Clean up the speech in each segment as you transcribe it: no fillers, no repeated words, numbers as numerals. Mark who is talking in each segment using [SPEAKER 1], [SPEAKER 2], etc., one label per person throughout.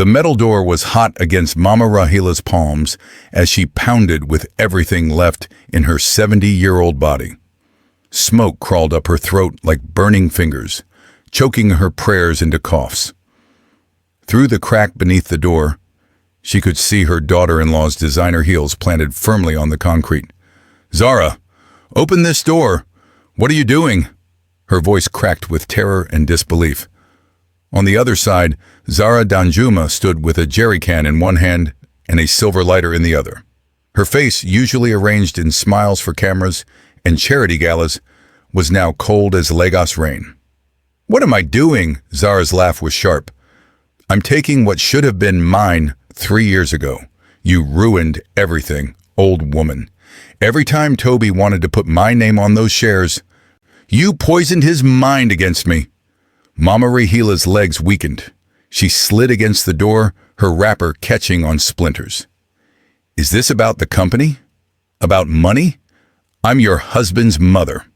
[SPEAKER 1] The metal door was hot against Mama Rahila's palms as she pounded with everything left in her 70-year-old body. Smoke crawled up her throat like burning fingers, choking her prayers into coughs. Through the crack beneath the door, she could see her daughter-in-law's designer heels planted firmly on the concrete. "Zara, open this door! What are you doing?" Her voice cracked with terror and disbelief. On the other side, Zara Danjuma stood with a jerry can in one hand and a silver lighter in the other. Her face, usually arranged in smiles for cameras and charity galas, was now cold as Lagos rain. "What am I doing?" Zara's laugh was sharp. "I'm taking what should have been mine 3 years ago. You ruined everything, old woman. Every time Toby wanted to put my name on those shares, you poisoned his mind against me." Mama Rahila's legs weakened. She slid against the door, her wrapper catching on splinters. "Is this about the company? About money? I'm your husband's mother.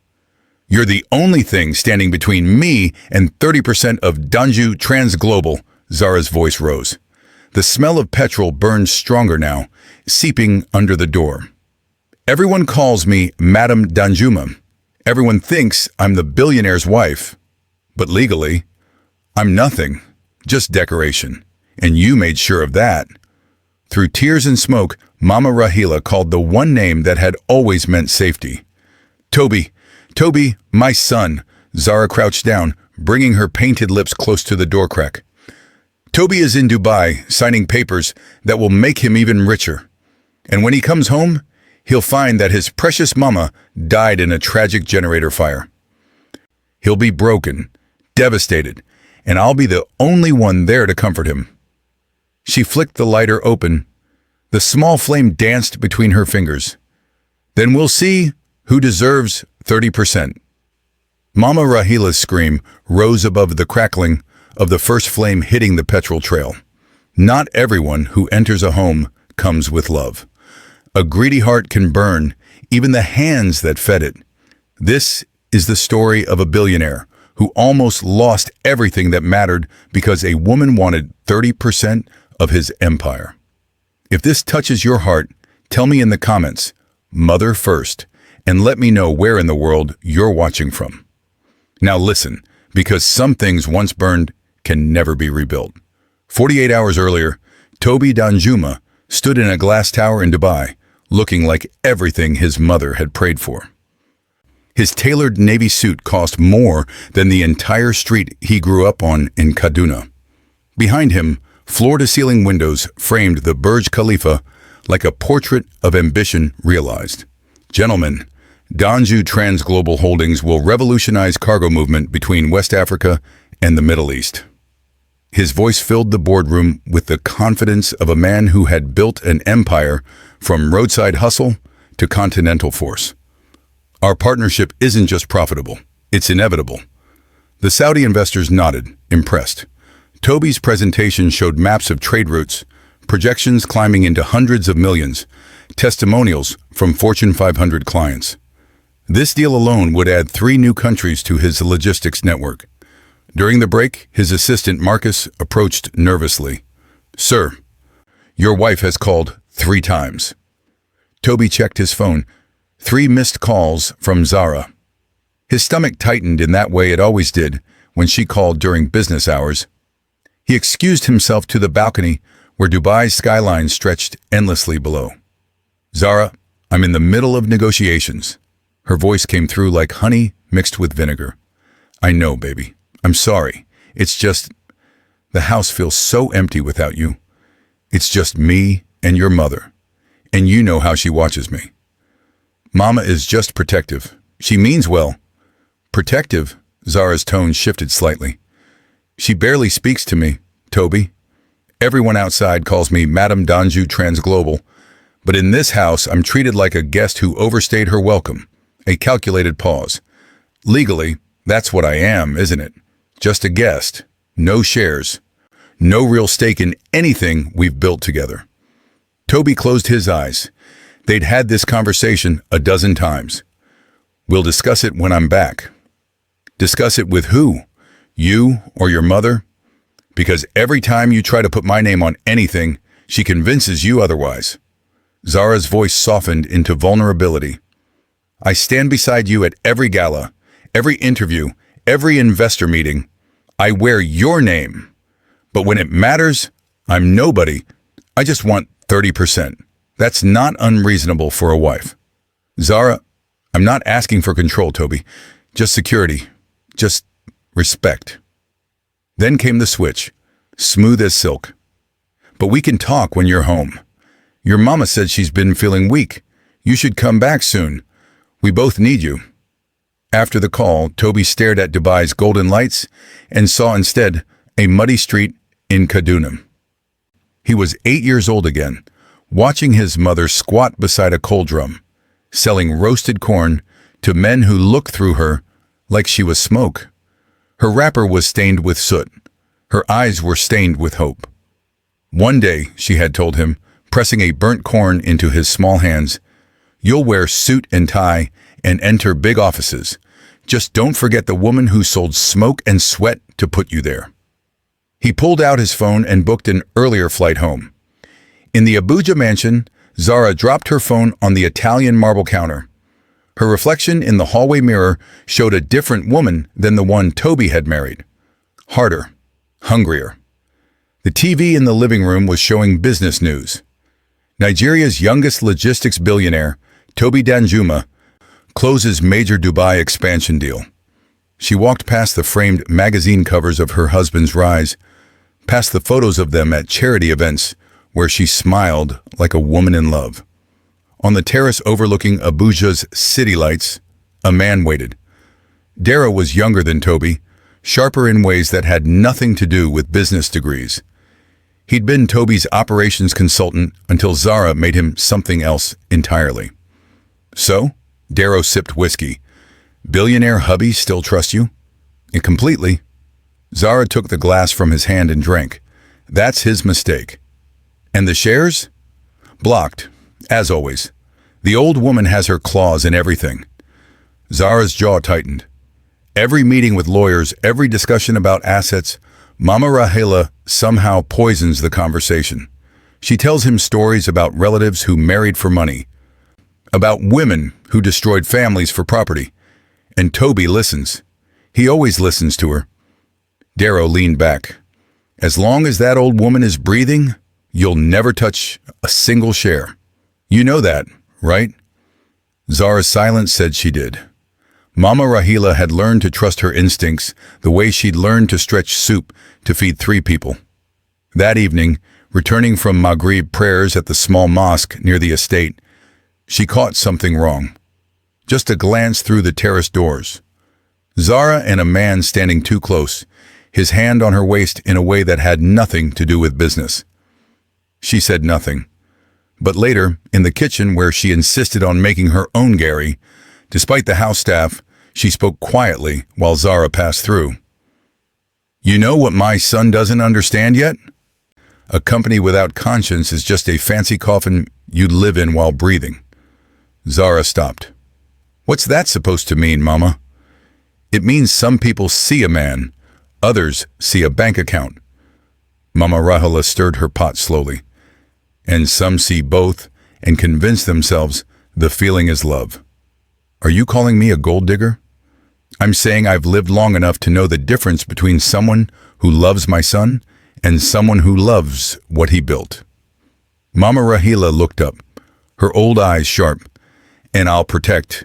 [SPEAKER 1] You're the only thing standing between me and 30% of Danju Transglobal." Zara's voice rose. The smell of petrol burned stronger now, seeping under the door. "Everyone calls me Madame Danjuma. Everyone thinks I'm the billionaire's wife. But legally, I'm nothing, just decoration. And you made sure of that." Through tears and smoke, Mama Rahila called the one name that had always meant safety. "Toby, Toby, my son." Zara crouched down, bringing her painted lips close to the door crack. "Toby is in Dubai, signing papers that will make him even richer. And when he comes home, he'll find that his precious mama died in a tragic generator fire. He'll be broken, devastated, and I'll be the only one there to comfort him." She flicked the lighter open. The small flame danced between her fingers. "Then we'll see who deserves 30%. Mama Rahila's scream rose above the crackling of the first flame hitting the petrol trail. Not everyone who enters a home comes with love. A greedy heart can burn even the hands that fed it. This is the story of a billionaire who almost lost everything that mattered because a woman wanted 30% of his empire. If this touches your heart, tell me in the comments, "Mother first," and let me know where in the world you're watching from. Now listen, because some things once burned can never be rebuilt. 48 hours earlier, Toby Danjuma stood in a glass tower in Dubai, looking like everything his mother had prayed for. His tailored navy suit cost more than the entire street he grew up on in Kaduna. Behind him, floor-to-ceiling windows framed the Burj Khalifa like a portrait of ambition realized. "Gentlemen, Danju Transglobal Holdings will revolutionize cargo movement between West Africa and the Middle East." His voice filled the boardroom with the confidence of a man who had built an empire from roadside hustle to continental force. "Our partnership isn't just profitable, it's inevitable." The Saudi investors nodded, impressed. Toby's presentation showed maps of trade routes, projections climbing into hundreds of millions, testimonials from Fortune 500 clients. This deal alone would add 3 new countries to his logistics network. During the break, his assistant Marcus approached nervously. "Sir, your wife has called 3 times." Toby checked his phone. 3 missed calls from Zara. His stomach tightened in that way it always did when she called during business hours. He excused himself to the balcony where Dubai's skyline stretched endlessly below. "Zara, I'm in the middle of negotiations." Her voice came through like honey mixed with vinegar. "I know, baby. I'm sorry. It's just, the house feels so empty without you. It's just me and your mother. And you know how she watches me." "Mama is just protective. She means well." "Protective?" Zara's tone shifted slightly. "She barely speaks to me, Toby. Everyone outside calls me Madame Danju Transglobal, but in this house I'm treated like a guest who overstayed her welcome." A calculated pause. "Legally, that's what I am, isn't it? Just a guest. No shares. No real stake in anything we've built together." Toby closed his eyes. They'd had this conversation a dozen times. "We'll discuss it when I'm back." "Discuss it with who? You or your mother?" Because every time you try to put my name on anything, she convinces you otherwise. Zara's voice softened into vulnerability. I stand beside you at every gala, every interview, every investor meeting. I wear your name. But when it matters, I'm nobody. I just want 30%. That's not unreasonable for a wife. Zara, I'm not asking for control, Toby. Just security. Just respect. Then came the switch, smooth as silk. But we can talk when you're home. Your mama said she's been feeling weak. You should come back soon. We both need you. After the call, Toby stared at Dubai's golden lights and saw instead a muddy street in Kaduna. He was 8 years old again, watching his mother squat beside a coal drum, selling roasted corn to men who looked through her like she was smoke. Her wrapper was stained with soot. Her eyes were stained with hope. One day, she had told him, pressing a burnt corn into his small hands, you'll wear suit and tie and enter big offices. Just don't forget the woman who sold smoke and sweat to put you there. He pulled out his phone and booked an earlier flight home. In the Abuja mansion, Zara dropped her phone on the Italian marble counter. Her reflection in the hallway mirror showed a different woman than the one Toby had married. Harder, hungrier. The TV in the living room was showing business news. Nigeria's youngest logistics billionaire, Toby Danjuma, closes major Dubai expansion deal. She walked past the framed magazine covers of her husband's rise, past the photos of them at charity events where she smiled like a woman in love. On the terrace overlooking Abuja's city lights, a man waited. Dara was younger than Toby, sharper in ways that had nothing to do with business degrees. He'd been Toby's operations consultant until Zara made him something else entirely. So, Darrow sipped whiskey. Billionaire hubby still trust you? And completely. Zara took the glass from his hand and drank. That's his mistake. And the shares? Blocked, as always. The old woman has her claws in everything. Zara's jaw tightened. Every meeting with lawyers, every discussion about assets, Mama Rahela somehow poisons the conversation. She tells him stories about relatives who married for money, about women who destroyed families for property. And Toby listens. He always listens to her. Darrow leaned back. As long as that old woman is breathing, you'll never touch a single share. You know that, right? Zara's silence said she did. Mama Rahila had learned to trust her instincts the way she'd learned to stretch soup to feed 3 people. That evening, returning from Maghrib prayers at the small mosque near the estate, she caught something wrong. Just a glance through the terrace doors. Zara and a man standing too close, his hand on her waist in a way that had nothing to do with business. She said nothing. But later, in the kitchen where she insisted on making her own Gary, despite the house staff, she spoke quietly while Zara passed through. You know what my son doesn't understand yet? A company without conscience is just a fancy coffin you'd live in while breathing. Zara stopped. What's that supposed to mean, Mama? It means some people see a man, others see a bank account. Mama Rahela stirred her pot slowly. And some see both and convince themselves the feeling is love. Are you calling me a gold digger? I'm saying I've lived long enough to know the difference between someone who loves my son and someone who loves what he built. Mama Rahila looked up, her old eyes sharp. And I'll protect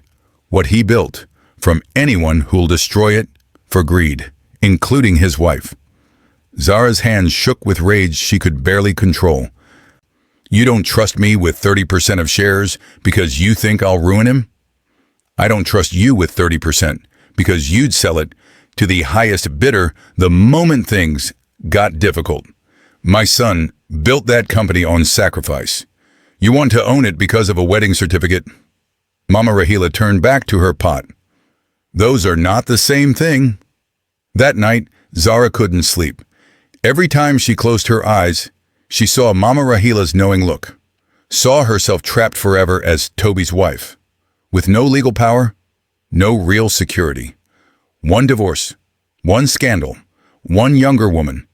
[SPEAKER 1] what he built from anyone who'll destroy it for greed, including his wife. Zara's hands shook with rage she could barely control. You don't trust me with 30% of shares because you think I'll ruin him? I don't trust you with 30% because you'd sell it to the highest bidder the moment things got difficult. My son built that company on sacrifice. You want to own it because of a wedding certificate? Mama Rahila turned back to her pot. Those are not the same thing. That night, Zara couldn't sleep. Every time she closed her eyes, she saw Mama Rahila's knowing look, saw herself trapped forever as Toby's wife, with no legal power, no real security. One divorce, one scandal, one younger woman,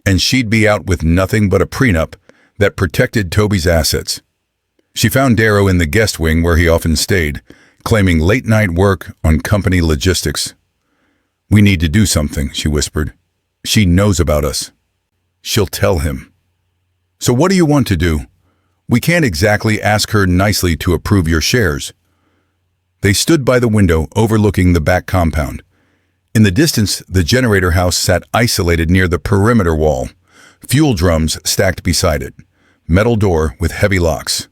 [SPEAKER 1] and she'd be out with nothing but a prenup that protected Toby's assets. She found Darrow in the guest wing where he often stayed, claiming late-night work on company logistics. "We need to do something," she whispered. "She knows about us. She'll tell him." "So what do you want to do? We can't exactly ask her nicely to approve your shares." They stood by the window overlooking the back compound. In the distance, the generator house sat isolated near the perimeter wall, fuel drums stacked beside it, metal door with heavy locks.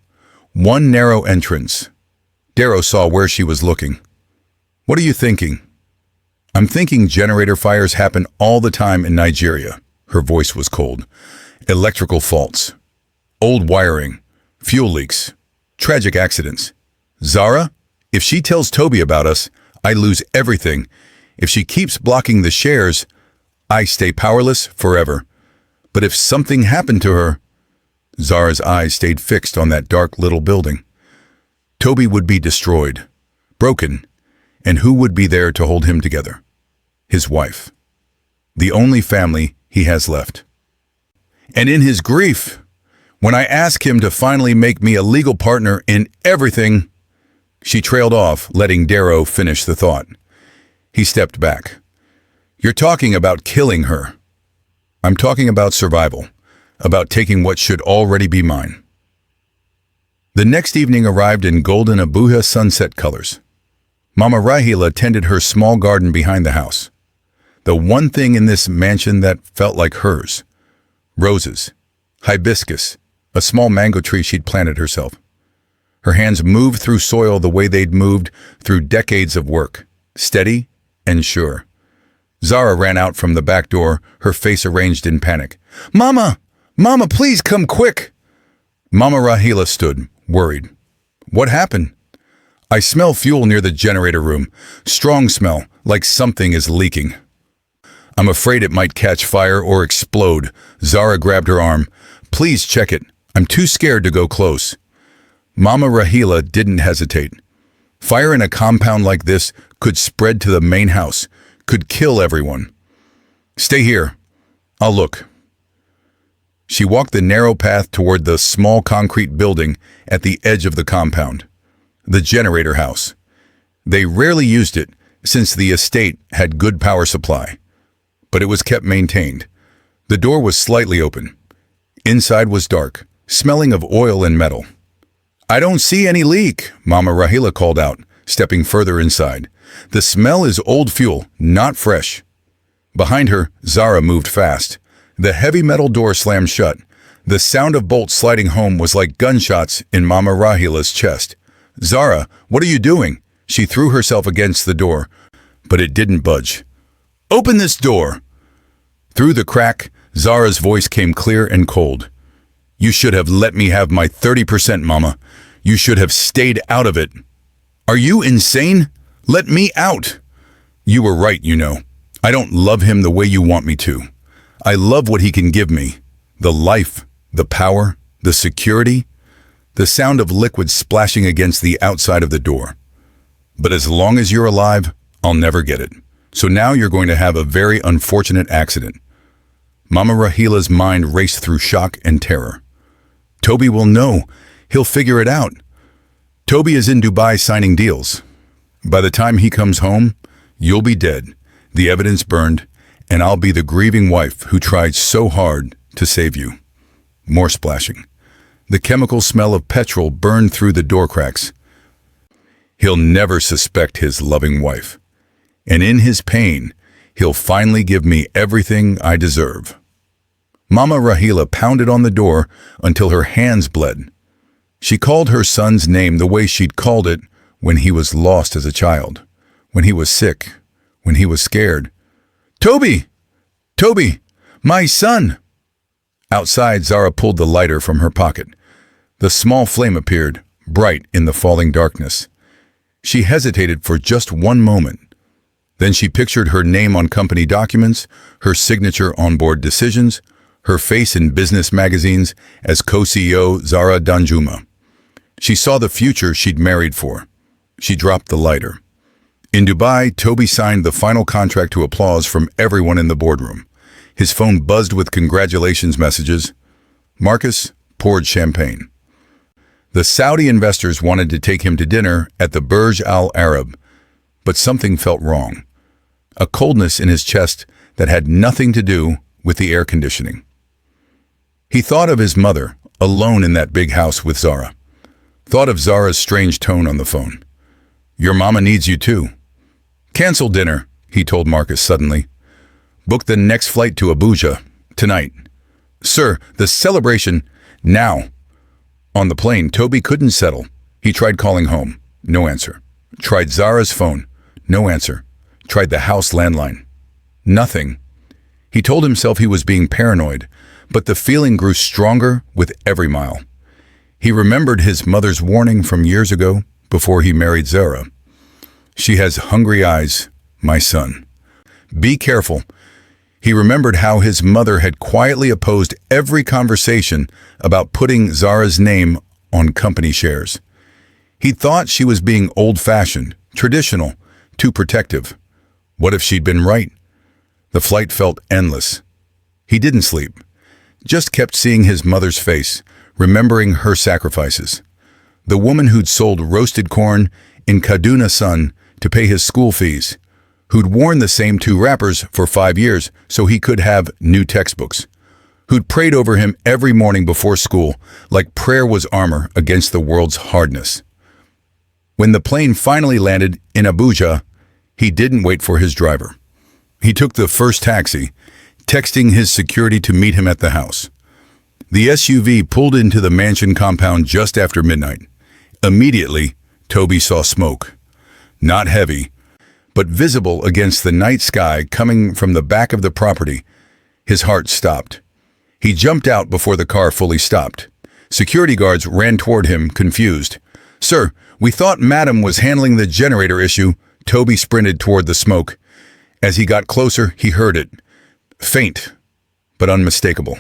[SPEAKER 1] One narrow entrance. Darrow saw where she was looking. "What are you thinking?" "I'm thinking generator fires happen all the time in Nigeria." Her voice was cold. "Electrical faults, old wiring, fuel leaks, tragic accidents. Zara, if she tells Toby about us, I lose everything. If she keeps blocking the shares, I stay powerless forever. But if something happened to her..." Zara's eyes stayed fixed on that dark little building. "Toby would be destroyed, broken, and who would be there to hold him together? His wife. The only family he has left. And in his grief, when I ask him to finally make me a legal partner in everything..." She trailed off, letting Darrow finish the thought. He stepped back. "You're talking about killing her. I'm talking about survival, about taking what should already be mine." The next evening arrived in golden Abuja sunset colors. Mama Rahila tended her small garden behind the house. The one thing in this mansion that felt like hers. Roses, hibiscus, a small mango tree she'd planted herself. Her hands moved through soil the way they'd moved through decades of work, steady and sure. Zara ran out from the back door, her face arranged in panic. "Mama! Mama, please come quick!" Mama Rahila stood, worried. "What happened?" "I smell fuel near the generator room. Strong smell, like something is leaking." "I'm afraid it might catch fire or explode." Zara grabbed her arm. "Please check it. I'm too scared to go close." Mama Rahila didn't hesitate. Fire in a compound like this could spread to the main house, could kill everyone. "Stay here. I'll look." She walked the narrow path toward the small concrete building at the edge of the compound. The generator house. They rarely used it since the estate had good power supply, but it was kept maintained. The door was slightly open. Inside was dark, smelling of oil and metal. "I don't see any leak," Mama Rahila called out, stepping further inside. "The smell is old fuel, not fresh." Behind her, Zara moved fast. The heavy metal door slammed shut. The sound of bolts sliding home was like gunshots in Mama Rahila's chest. "Zara, what are you doing?" She threw herself against the door, but it didn't budge. "Open this door!" Through the crack, Zara's voice came clear and cold. "You should have let me have my 30%, Mama. You should have stayed out of it." "Are you insane? Let me out!" "You were right, you know. I don't love him the way you want me to. I love what he can give me. The life, the power, the security." The sound of liquid splashing against the outside of the door. "But as long as you're alive, I'll never get it. So now you're going to have a very unfortunate accident." Mama Rahila's mind raced through shock and terror. "Toby will know. He'll figure it out. Toby is in Dubai signing deals. By the time he comes home, you'll be dead, the evidence burned, and I'll be the grieving wife who tried so hard to save you." More splashing. The chemical smell of petrol burned through the door cracks. "He'll never suspect his loving wife. And in his pain, he'll finally give me everything I deserve." Mama Rahila pounded on the door until her hands bled. She called her son's name the way she'd called it when he was lost as a child, when he was sick, when he was scared. "Toby! Toby! My son!" Outside, Zara pulled the lighter from her pocket. The small flame appeared, bright in the falling darkness. She hesitated for just one moment. Then she pictured her name on company documents, her signature on board decisions, her face in business magazines as co-CEO Zara Danjuma. She saw the future she'd married for. She dropped the lighter. In Dubai, Toby signed the final contract to applause from everyone in the boardroom. His phone buzzed with congratulations messages. Marcus poured champagne. The Saudi investors wanted to take him to dinner at the Burj Al Arab, but something felt wrong. A coldness in his chest that had nothing to do with the air conditioning. He thought of his mother, alone in that big house with Zara. Thought of Zara's strange tone on the phone. "Your mama needs you too." "Cancel dinner," he told Marcus suddenly. "Book the next flight to Abuja, tonight." "Sir, the celebration, now." On the plane, Toby couldn't settle. He tried calling home. No answer. Tried Zara's phone. No answer. Tried the house landline. Nothing. He told himself he was being paranoid, but the feeling grew stronger with every mile. He remembered his mother's warning from years ago before he married Zara. "She has hungry eyes, my son. Be careful." He remembered how his mother had quietly opposed every conversation about putting Zara's name on company shares. He thought she was being old-fashioned, traditional, too protective. What if she'd been right? The flight felt endless. He didn't sleep, just kept seeing his mother's face, remembering her sacrifices. The woman who'd sold roasted corn in Kaduna sun to pay his school fees, who'd worn the same two wrappers for 5 years so he could have new textbooks, who'd prayed over him every morning before school like prayer was armor against the world's hardness. When the plane finally landed in Abuja, he didn't wait for his driver. He took the first taxi, texting his security to meet him at the house. The SUV pulled into the mansion compound just after midnight. Immediately, Toby saw smoke. Not heavy, but visible against the night sky coming from the back of the property. His heart stopped. He jumped out before the car fully stopped. Security guards ran toward him, confused. "Sir, we thought Madam was handling the generator issue." Toby sprinted toward the smoke. As he got closer, he heard it. Faint, but unmistakable.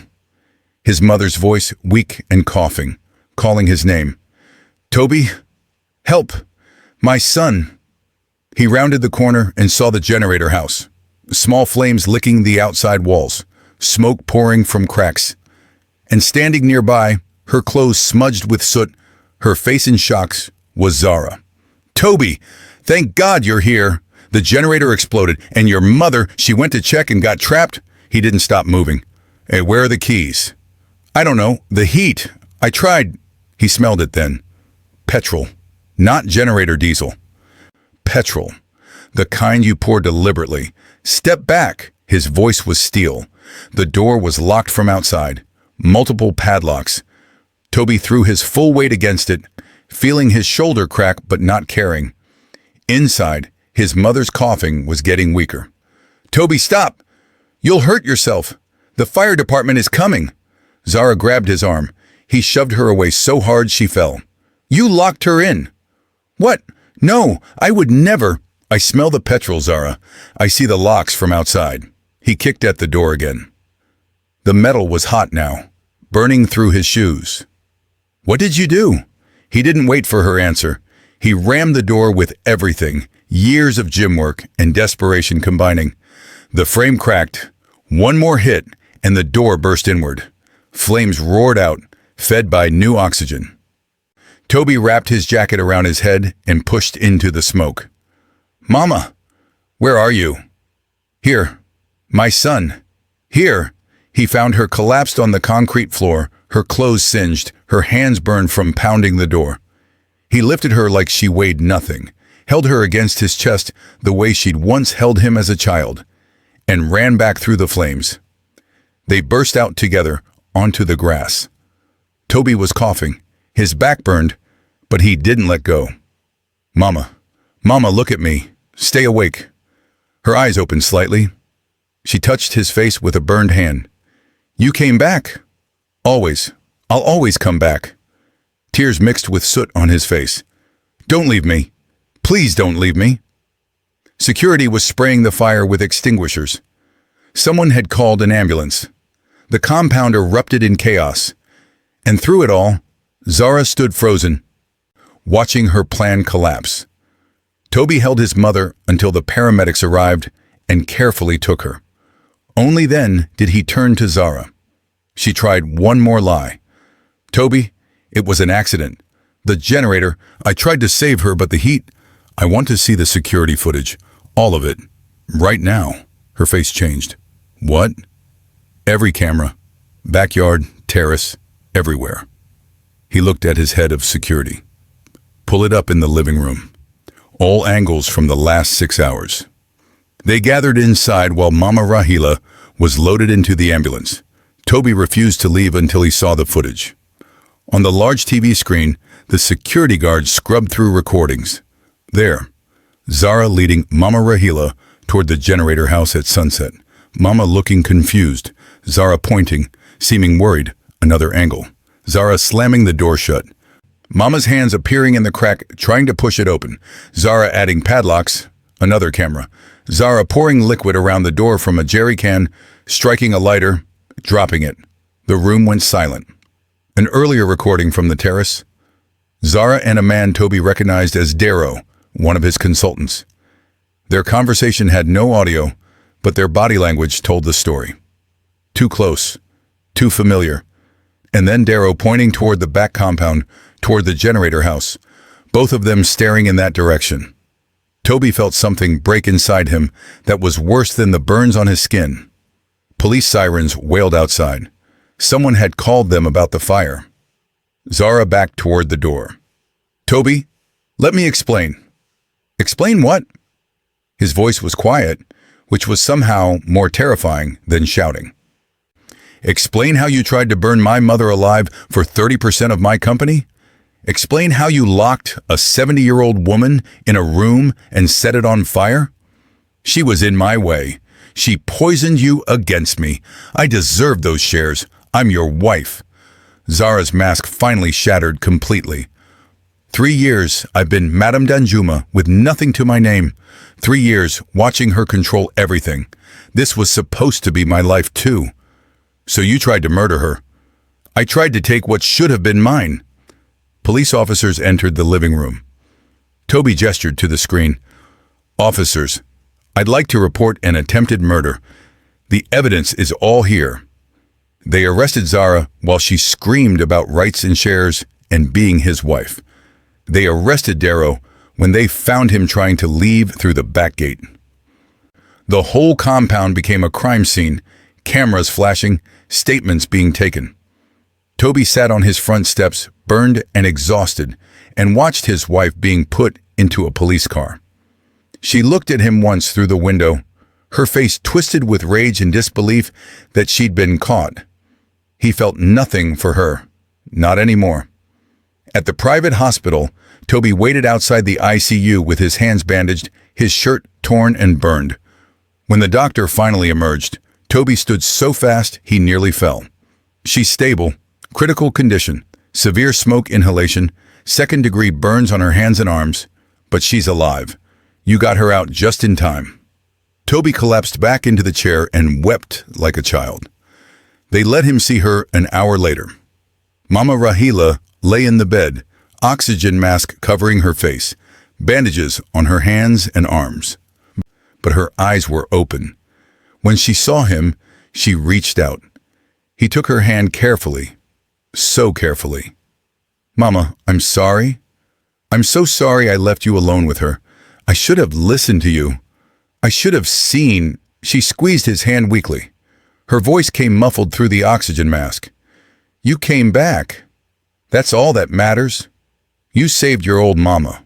[SPEAKER 1] His mother's voice, weak and coughing, calling his name. "Toby, help! My son!" He rounded the corner and saw the generator house. Small flames licking the outside walls, smoke pouring from cracks. And standing nearby, her clothes smudged with soot, her face in shocks, was Zara. "Toby, thank God you're here. The generator exploded, and your mother, she went to check and got trapped." He didn't stop moving. "Hey, where are the keys?" "I don't know. The heat. I tried." He smelled it then. Petrol. Not generator diesel. Petrol. The kind you pour deliberately. "Step back." His voice was steel. The door was locked from outside. Multiple padlocks. Toby threw his full weight against it, feeling his shoulder crack but not caring. Inside, his mother's coughing was getting weaker. "Toby, stop! You'll hurt yourself. The fire department is coming." Zara grabbed his arm. He shoved her away so hard she fell. "You locked her in." "What? No, I would never." "I smell the petrol, Zara. I see the locks from outside." He kicked at the door again. The metal was hot now, burning through his shoes. "What did you do?" He didn't wait for her answer. He rammed the door with everything, years of gym work and desperation combining. The frame cracked. One more hit, and the door burst inward. Flames roared out, fed by new oxygen. Toby wrapped his jacket around his head and pushed into the smoke. "Mama, where are you?" "Here. My son. Here." He found her collapsed on the concrete floor, her clothes singed, her hands burned from pounding the door. He lifted her like she weighed nothing, held her against his chest the way she'd once held him as a child, and ran back through the flames. They burst out together onto the grass. Toby was coughing, his back burned, but he didn't let go. "Mama, Mama, look at me. Stay awake." Her eyes opened slightly. She touched his face with a burned hand. "You came back." "Always. I'll always come back." Tears mixed with soot on his face. "Don't leave me. Please don't leave me." Security was spraying the fire with extinguishers. Someone had called an ambulance. The compound erupted in chaos. And through it all, Zara stood frozen, watching her plan collapse. Toby held his mother until the paramedics arrived and carefully took her. Only then did he turn to Zara. She tried one more lie. "Toby, it was an accident. The generator, I tried to save her, but the heat. I want to see the security footage. All of it. Right now." Her face changed. "What?" "Every camera. Backyard, terrace, everywhere." He looked at his head of security. "Pull it up in the living room. All angles from the last 6 hours." They gathered inside while Mama Rahila was loaded into the ambulance. Toby refused to leave until he saw the footage. On the large TV screen, the security guard scrubbed through recordings. There, Zara leading Mama Rahila toward the generator house at sunset. Mama looking confused, Zara pointing, seeming worried, another angle. Zara slamming the door shut. Mama's hands appearing in the crack, trying to push it open. Zara adding padlocks, another camera. Zara pouring liquid around the door from a jerry can, striking a lighter, dropping it. The room went silent. An earlier recording from the terrace. Zara and a man Toby recognized as Darrow, one of his consultants. Their conversation had no audio, but their body language told the story. Too close, too familiar. And then Darrow pointing toward the back compound, toward the generator house, both of them staring in that direction. Toby felt something break inside him that was worse than the burns on his skin. Police sirens wailed outside. Someone had called them about the fire. Zara backed toward the door. "Toby, let me explain." "Explain what?" His voice was quiet, which was somehow more terrifying than shouting. "Explain how you tried to burn my mother alive for 30% of my company? Explain how you locked a 70-year-old woman in a room and set it on fire? She was in my way. She poisoned you against me. I deserve those shares. I'm your wife." Zara's mask finally shattered completely. 3 years I've been Madame Danjuma with nothing to my name. 3 years watching her control everything. This was supposed to be my life too. So you tried to murder her. I tried to take what should have been mine. Police officers entered the living room. Toby gestured to the screen. "Officers, I'd like to report an attempted murder. The evidence is all here." They arrested Zara while she screamed about rights and shares and being his wife. They arrested Darrow when they found him trying to leave through the back gate. The whole compound became a crime scene, cameras flashing, statements being taken. Toby sat on his front steps, burned and exhausted, and watched his wife being put into a police car. She looked at him once through the window, her face twisted with rage and disbelief that she'd been caught. He felt nothing for her, not anymore. At the private hospital, Toby waited outside the ICU with his hands bandaged, his shirt torn and burned. When the doctor finally emerged, Toby stood so fast he nearly fell. "She's stable, critical condition, severe smoke inhalation, second-degree burns on her hands and arms, but she's alive. You got her out just in time." Toby collapsed back into the chair and wept like a child. They let him see her an hour later. Mama Rahila lay in the bed, oxygen mask covering her face, bandages on her hands and arms. But her eyes were open. When she saw him, she reached out. He took her hand carefully, so carefully. "Mama, I'm sorry. I'm so sorry I left you alone with her. I should have listened to you. I should have seen." She squeezed his hand weakly. Her voice came muffled through the oxygen mask. "You came back. That's all that matters. You saved your old mama.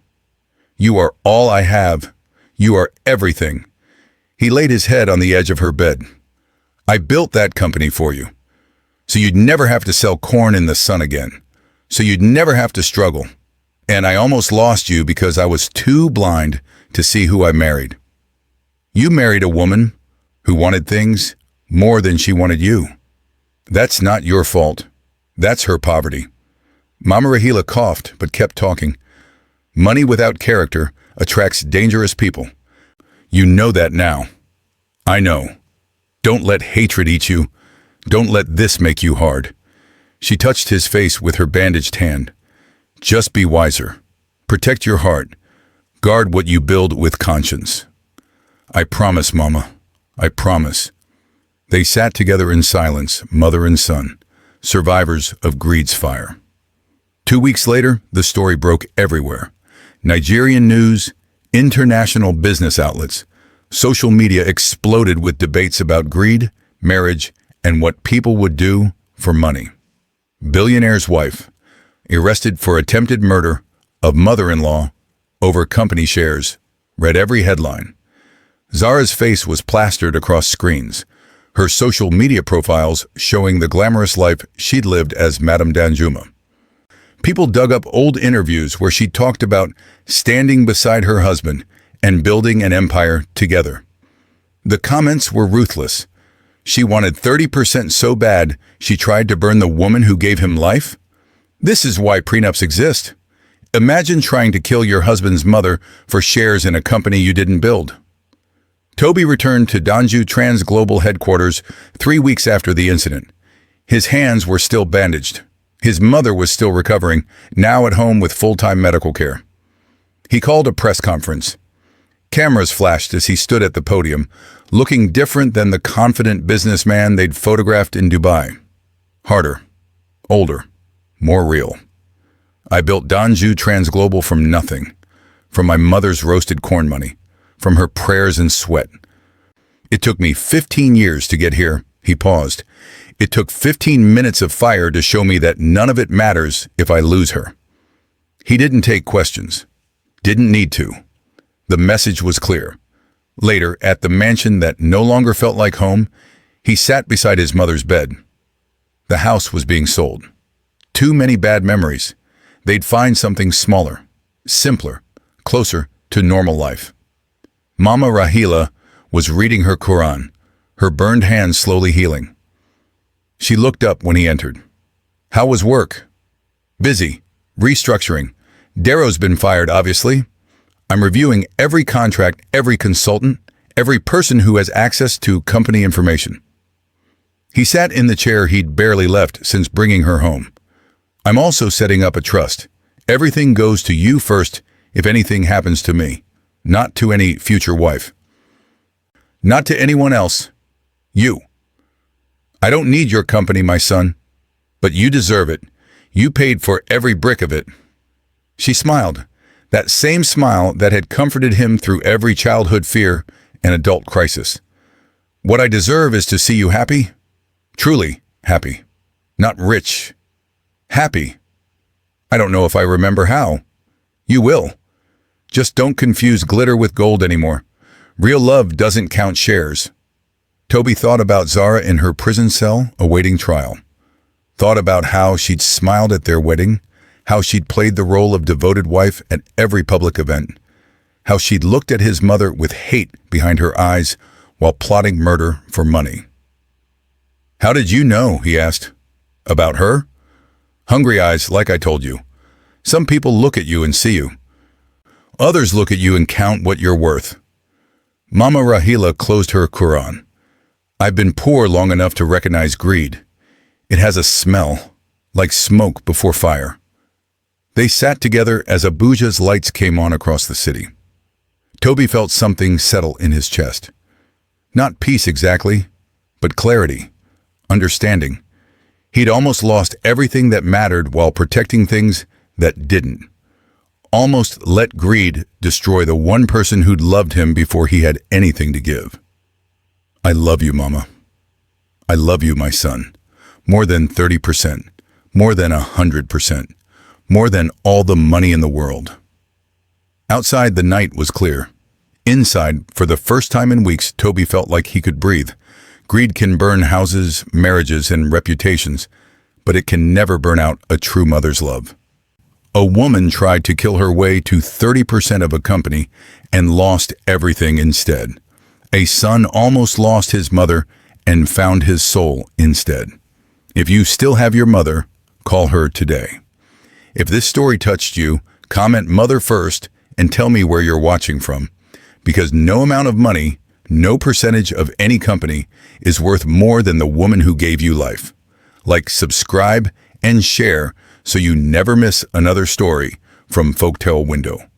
[SPEAKER 1] You are all I have. You are everything." He laid his head on the edge of her bed. "I built that company for you, so you'd never have to sell corn in the sun again, so you'd never have to struggle. And I almost lost you because I was too blind to see who I married. You married a woman who wanted things more than she wanted you. That's not your fault. That's her poverty." Mama Rahila coughed but kept talking. "Money without character attracts dangerous people. You know that now. I know. Don't let hatred eat you. Don't let this make you hard." She touched his face with her bandaged hand. "Just be wiser. Protect your heart. Guard what you build with conscience." "I promise, Mama. I promise." They sat together in silence, mother and son, survivors of greed's fire. 2 weeks later, the story broke everywhere. Nigerian news, international business outlets, social media exploded with debates about greed, marriage, and what people would do for money. Billionaire's wife, arrested for attempted murder of mother-in-law over company shares, read every headline. Zara's face was plastered across screens, her social media profiles showing the glamorous life she'd lived as Madame Danjuma. People dug up old interviews where she talked about standing beside her husband and building an empire together. The comments were ruthless. She wanted 30% so bad she tried to burn the woman who gave him life? This is why prenups exist. Imagine trying to kill your husband's mother for shares in a company you didn't build. Toby returned to Danju Trans Global headquarters 3 weeks after the incident. His hands were still bandaged. His mother was still recovering, now at home with full-time medical care. He called a press conference. Cameras flashed as he stood at the podium, looking different than the confident businessman they'd photographed in Dubai. Harder, older, more real. I built Danju Trans Global from nothing, from my mother's roasted corn money, from her prayers and sweat. It took me 15 years to get here, he paused. It took 15 minutes of fire to show me that none of it matters if I lose her. He didn't take questions. Didn't need to. The message was clear. Later, at the mansion that no longer felt like home, he sat beside his mother's bed. The house was being sold. Too many bad memories. They'd find something smaller, simpler, closer to normal life. Mama Rahila was reading her Quran, her burned hands slowly healing. She looked up when he entered. How was work? Busy. Restructuring. Darrow's been fired, obviously. I'm reviewing every contract, every consultant, every person who has access to company information. He sat in the chair he'd barely left since bringing her home. I'm also setting up a trust. Everything goes to you first if anything happens to me, not to any future wife. Not to anyone else. You. I don't need your company, my son, but you deserve it. You paid for every brick of it. She smiled, that same smile that had comforted him through every childhood fear and adult crisis. What I deserve is to see you happy, truly happy, not rich. Happy. I don't know if I remember how. You will. Just don't confuse glitter with gold anymore. Real love doesn't count shares. Toby thought about Zara in her prison cell awaiting trial. Thought about how she'd smiled at their wedding, how she'd played the role of devoted wife at every public event, how she'd looked at his mother with hate behind her eyes while plotting murder for money. How did you know, he asked. About her? Hungry eyes, like I told you. Some people look at you and see you. Others look at you and count what you're worth. Mama Rahila closed her Quran. I've been poor long enough to recognize greed. It has a smell, like smoke before fire. They sat together as Abuja's lights came on across the city. Toby felt something settle in his chest. Not peace exactly, but clarity, understanding. He'd almost lost everything that mattered while protecting things that didn't. Almost let greed destroy the one person who'd loved him before he had anything to give. I love you, Mama. I love you, my son. More than 30%. More than 100%. More than all the money in the world. Outside, the night was clear. Inside, for the first time in weeks, Toby felt like he could breathe. Greed can burn houses, marriages, and reputations, but it can never burn out a true mother's love. A woman tried to kill her way to 30% of a company and lost everything instead. A son almost lost his mother and found his soul instead. If you still have your mother, call her today. If this story touched you, comment mother first and tell me where you're watching from, because no amount of money, no percentage of any company is worth more than the woman who gave you life. Like, subscribe, and share so you never miss another story from Folktale Window.